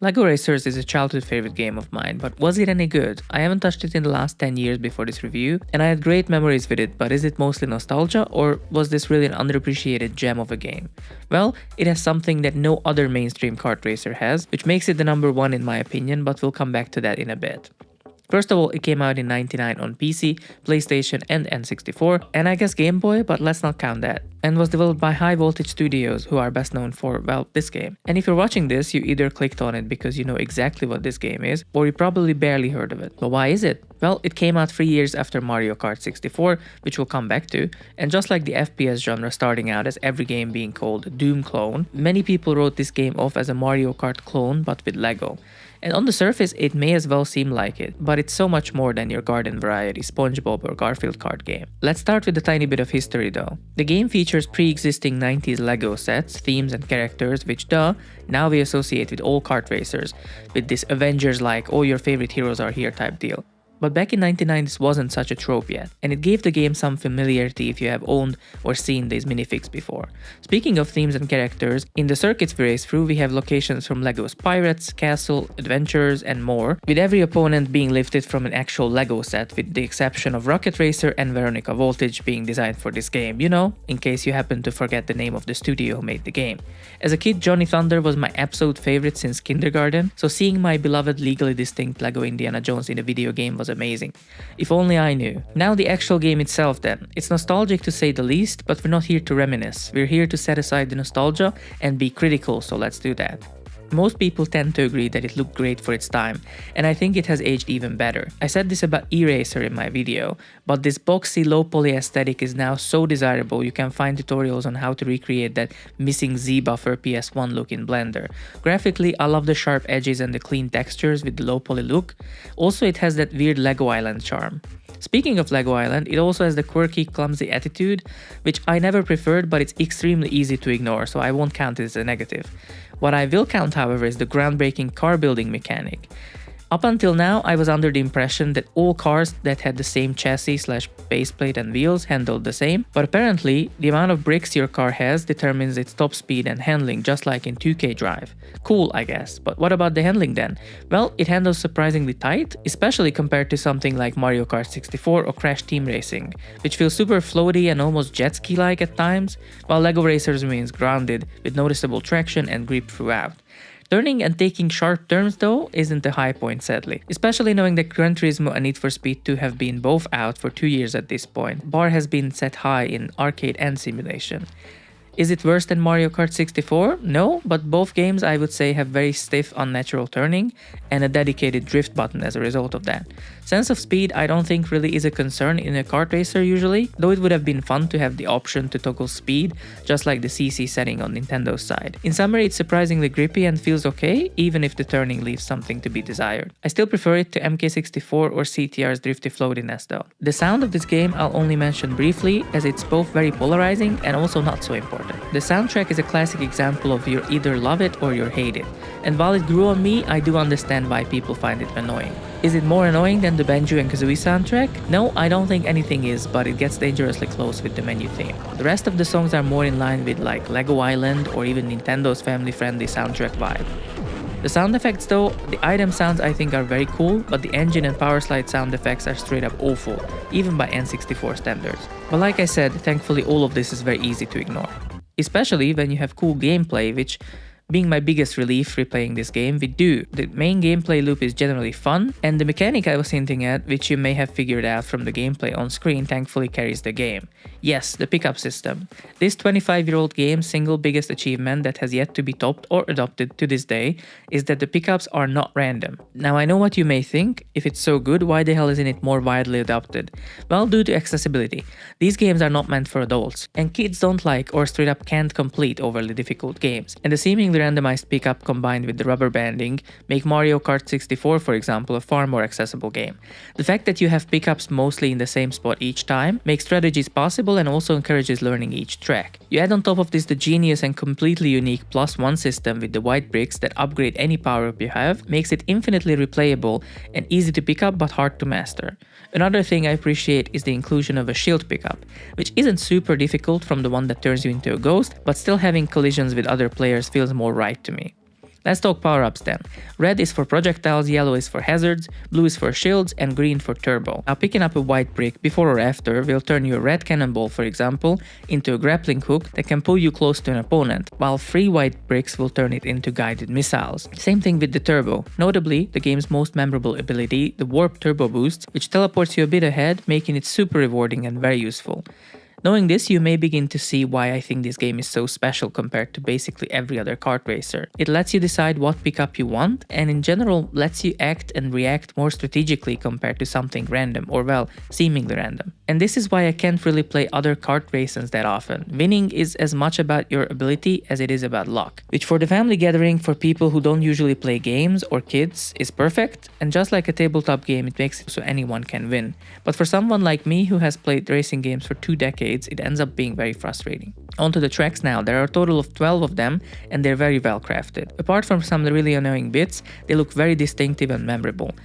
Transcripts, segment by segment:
LEGO Racers is a childhood favorite game of mine, but was it any good? I haven't touched it in the last 10 years before this review, and I had great memories with it, but is it mostly nostalgia, or was this really an underappreciated gem of a game? Well, it has something that no other mainstream kart racer has, which makes it the number one in my opinion, but we'll come back to that in a bit. First of all, it came out in '99 on PC, PlayStation and N64, and I guess Game Boy, but let's not count that, and was developed by High Voltage Studios, who are best known for, well, this game. And if you're watching this, you either clicked on it because you know exactly what this game is, or you probably barely heard of it. But why is it? Well, it came out 3 years after Mario Kart 64, which we'll come back to, and just like the FPS genre starting out as every game being called a Doom clone, many people wrote this game off as a Mario Kart clone but with LEGO. And on the surface, it may as well seem like it, but it's so much more than your garden variety SpongeBob or Garfield kart game. Let's start with a tiny bit of history though. The game features pre-existing 90s LEGO sets, themes and characters which now we associate with all kart racers, with this Avengers like "oh, your favorite heroes are here" type deal. But back in '99 this wasn't such a trope yet, and it gave the game some familiarity if you have owned or seen these minifigs before. Speaking of themes and characters, in the circuits we race through we have locations from LEGO's Pirates, Castle, Adventures and more, with every opponent being lifted from an actual LEGO set with the exception of Rocket Racer and Veronica Voltage being designed for this game, you know, in case you happen to forget the name of the studio who made the game. As a kid, Johnny Thunder was my absolute favorite since kindergarten, so seeing my beloved legally distinct LEGO Indiana Jones in a video game was amazing. If only I knew. Now the actual game itself then. It's nostalgic to say the least, but we're not here to reminisce. We're here to set aside the nostalgia and be critical, so let's do that. Most people tend to agree that it looked great for its time, and I think it has aged even better. I said this about E-Racer in my video, but this boxy low poly aesthetic is now so desirable you can find tutorials on how to recreate that missing Z-buffer PS1 look in Blender. Graphically, I love the sharp edges and the clean textures with the low poly look. Also, it has that weird Lego Island charm. Speaking of Lego Island, it also has the quirky, clumsy attitude, which I never preferred, but it's extremely easy to ignore, so I won't count it as a negative. What I will count, however, is the groundbreaking car building mechanic. Up until now, I was under the impression that all cars that had the same chassis / baseplate and wheels handled the same, but apparently the amount of bricks your car has determines its top speed and handling, just like in 2K Drive. Cool, I guess, but what about the handling then? Well, it handles surprisingly tight, especially compared to something like Mario Kart 64 or Crash Team Racing, which feels super floaty and almost jet ski-like at times, while LEGO Racers remains grounded with noticeable traction and grip throughout. Turning and taking sharp turns though isn't the high point sadly, especially knowing that Gran Turismo and Need for Speed 2 have been both out for 2 years at this point. Bar has been set high in arcade and simulation. Is it worse than Mario Kart 64? No, but both games I would say have very stiff, unnatural turning and a dedicated drift button as a result of that. Sense of speed I don't think really is a concern in a kart racer usually, though it would have been fun to have the option to toggle speed, just like the CC setting on Nintendo's side. In summary, it's surprisingly grippy and feels okay, even if the turning leaves something to be desired. I still prefer it to MK64 or CTR's drifty floatiness though. The sound of this game I'll only mention briefly, as it's both very polarizing and also not so important. The soundtrack is a classic example of you either love it or you hate it, and while it grew on me, I do understand why people find it annoying. Is it more annoying than the Banjo and Kazooie soundtrack? No, I don't think anything is, but it gets dangerously close with the menu theme. The rest of the songs are more in line with like Lego Island or even Nintendo's family-friendly soundtrack vibe. The sound effects though, the item sounds I think are very cool, but the engine and power slide sound effects are straight up awful, even by N64 standards. But like I said, thankfully all of this is very easy to ignore. Especially when you have cool gameplay, which, being my biggest relief replaying this game, we do. The main gameplay loop is generally fun, and the mechanic I was hinting at, which you may have figured out from the gameplay on screen, thankfully carries the game. Yes, the pickup system. This 25-year-old game's single biggest achievement that has yet to be topped or adopted to this day is that the pickups are not random. Now I know what you may think, if it's so good, why the hell isn't it more widely adopted? Well, due to accessibility. These games are not meant for adults, and kids don't like or straight up can't complete overly difficult games, and the seemingly randomized pickup combined with the rubber banding make Mario Kart 64, for example, a far more accessible game. The fact that you have pickups mostly in the same spot each time makes strategies possible and also encourages learning each track. You add on top of this the genius and completely unique +1 system with the white bricks that upgrade any power-up you have, makes it infinitely replayable and easy to pick up but hard to master. Another thing I appreciate is the inclusion of a shield pickup, which isn't super difficult from the one that turns you into a ghost, but still having collisions with other players feels more right to me. Let's talk power-ups then. Red is for projectiles, yellow is for hazards, blue is for shields, and green for turbo. Now picking up a white brick before or after will turn your red cannonball, for example, into a grappling hook that can pull you close to an opponent, while 3 white bricks will turn it into guided missiles. Same thing with the turbo. Notably, the game's most memorable ability, the warp turbo boost, which teleports you a bit ahead, making it super rewarding and very useful. Knowing this, you may begin to see why I think this game is so special compared to basically every other kart racer. It lets you decide what pickup you want, and in general lets you act and react more strategically compared to something random, or well, seemingly random. And this is why I can't really play other kart races that often. Winning is as much about your ability as it is about luck, which for the family gathering for people who don't usually play games or kids is perfect, and just like a tabletop game, it makes it so anyone can win. But for someone like me who has played racing games for 2 decades, it ends up being very frustrating. Onto the tracks now. There are a total of 12 of them, and they're very well crafted. Apart from some really annoying bits, they look very distinctive and memorable.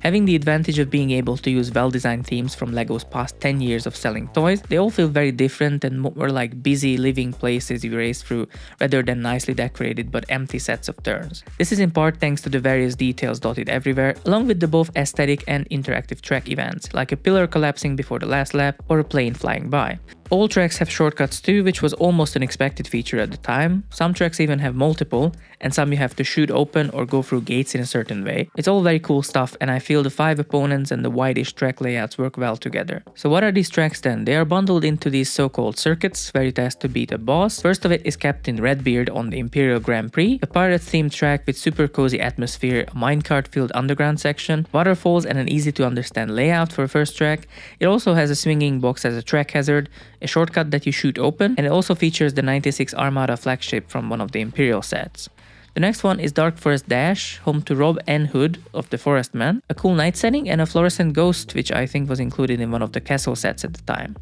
Having the advantage of being able to use well-designed themes from LEGO's past 10 years of selling toys, they all feel very different and more like busy living places you race through rather than nicely decorated but empty sets of turns. This is in part thanks to the various details dotted everywhere, along with the both aesthetic and interactive track events, like a pillar collapsing before the last lap or a plane flying by. All tracks have shortcuts too, which was almost an expected feature at the time. Some tracks even have multiple, and some you have to shoot open or go through gates in a certain way. It's all very cool stuff, and I feel the 5 opponents and the wide-ish track layouts work well together. So what are these tracks then? They are bundled into these so-called circuits, where it has to beat a boss. First of it is Captain Redbeard on the Imperial Grand Prix, a pirate-themed track with super cozy atmosphere, a minecart-filled underground section, waterfalls, and an easy-to-understand layout for a first track. It also has a swinging box as a track hazard, a shortcut that you shoot open, and it also features the 96 Armada flagship from one of the Imperial sets. The next one is Dark Forest Dash, home to Rob N. Hood of the Forest Man, a cool night setting, and a fluorescent ghost, which I think was included in one of the castle sets at the time.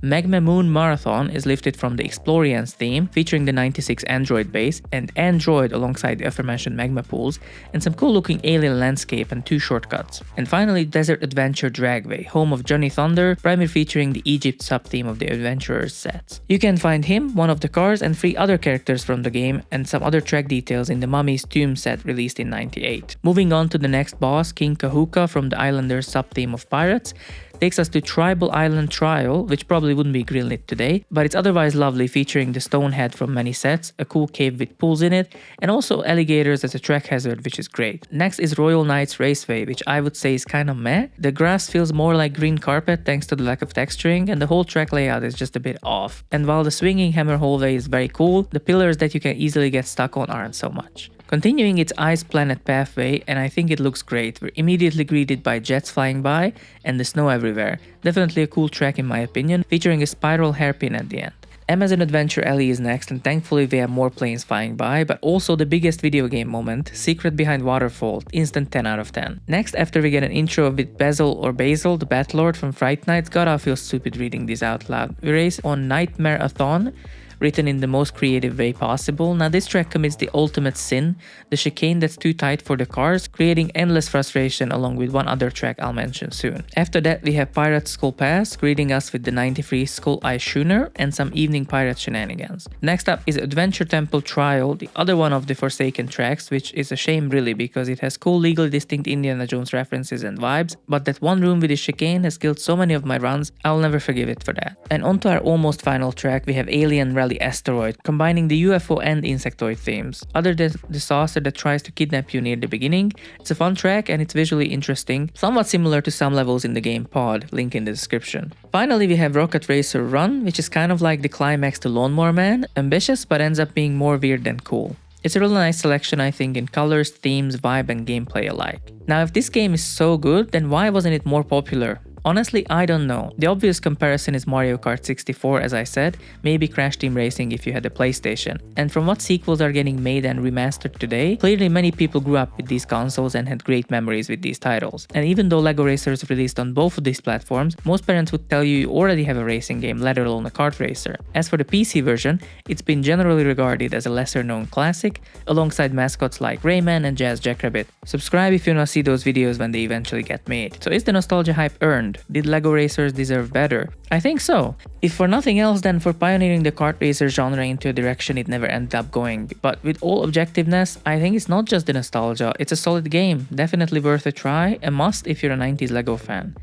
Magma Moon Marathon is lifted from the Explorians theme, featuring the 96 Android base and Android alongside the aforementioned magma pools, and some cool looking alien landscape and 2 shortcuts. And finally, Desert Adventure Dragway, home of Johnny Thunder, primarily featuring the Egypt sub-theme of the Adventurers sets. You can find him, one of the cars, and 3 other characters from the game, and some other track details in the Mummy's Tomb set released in '98. Moving on to the next boss, King Kahuka from the Islanders sub-theme of Pirates, takes us to Tribal Island Trial, which probably wouldn't be greenlit today, but it's otherwise lovely, featuring the stone head from many sets, a cool cave with pools in it, and also alligators as a track hazard, which is great. Next is Royal Knights Raceway, which I would say is kinda meh. The grass feels more like green carpet thanks to the lack of texturing, and the whole track layout is just a bit off. And while the swinging hammer hallway is very cool, the pillars that you can easily get stuck on aren't so much. Continuing its Ice Planet pathway, and I think it looks great. We're immediately greeted by jets flying by and the snow everywhere. Definitely a cool track in my opinion, featuring a spiral hairpin at the end. Amazon Adventure Alley is next, and thankfully we have more planes flying by, but also the biggest video game moment, Secret Behind Waterfall, instant 10 out of 10. Next, after we get an intro with Basil, the Batlord from Fright Night, God I feel stupid reading this out loud. We race on Nightmare-a-thon, written in the most creative way possible. Now this track commits the ultimate sin, the chicane that's too tight for the cars, creating endless frustration along with one other track I'll mention soon. After that we have Pirate Skull Pass, greeting us with the 93 Skull Eye Schooner and some evening pirate shenanigans. Next up is Adventure Temple Trial, the other one of the Forsaken tracks, which is a shame really because it has cool legally distinct Indiana Jones references and vibes, but that one room with the chicane has killed so many of my runs, I'll never forgive it for that. And onto our almost final track, we have Alien Rally Asteroid, combining the UFO and insectoid themes. Other than the saucer that tries to kidnap you near the beginning, it's a fun track and it's visually interesting, somewhat similar to some levels in the game Pod, link in the description. Finally we have Rocket Racer Run, which is kind of like the climax to Lawnmower Man, ambitious but ends up being more weird than cool. It's a really nice selection I think in colors, themes, vibe and gameplay alike. Now if this game is so good, then why wasn't it more popular? Honestly, I don't know. The obvious comparison is Mario Kart 64 as I said, maybe Crash Team Racing if you had a PlayStation. And from what sequels are getting made and remastered today, clearly many people grew up with these consoles and had great memories with these titles. And even though LEGO Racers released on both of these platforms, most parents would tell you already have a racing game, let alone a kart racer. As for the PC version, it's been generally regarded as a lesser known classic, alongside mascots like Rayman and Jazz Jackrabbit. Subscribe if you wanna see those videos when they eventually get made. So is the nostalgia hype earned? earned. Did LEGO racers deserve better? I think so. If for nothing else, then for pioneering the kart racer genre into a direction it never ended up going. But with all objectiveness, I think it's not just the nostalgia, it's a solid game, definitely worth a try, a must if you're a 90s LEGO fan.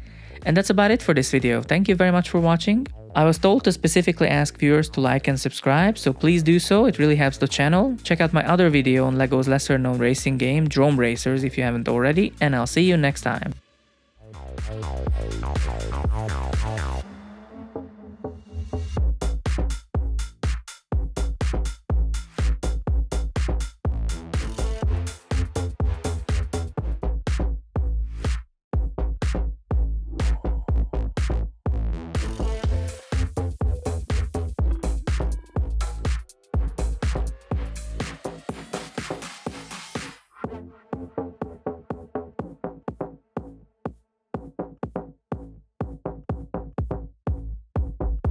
And that's about it for this video. Thank you very much for watching. I was told to specifically ask viewers to like and subscribe, so please do so, it really helps the channel. Check out my other video on LEGO's lesser known racing game, Drome Racers, if you haven't already, and I'll see you next time.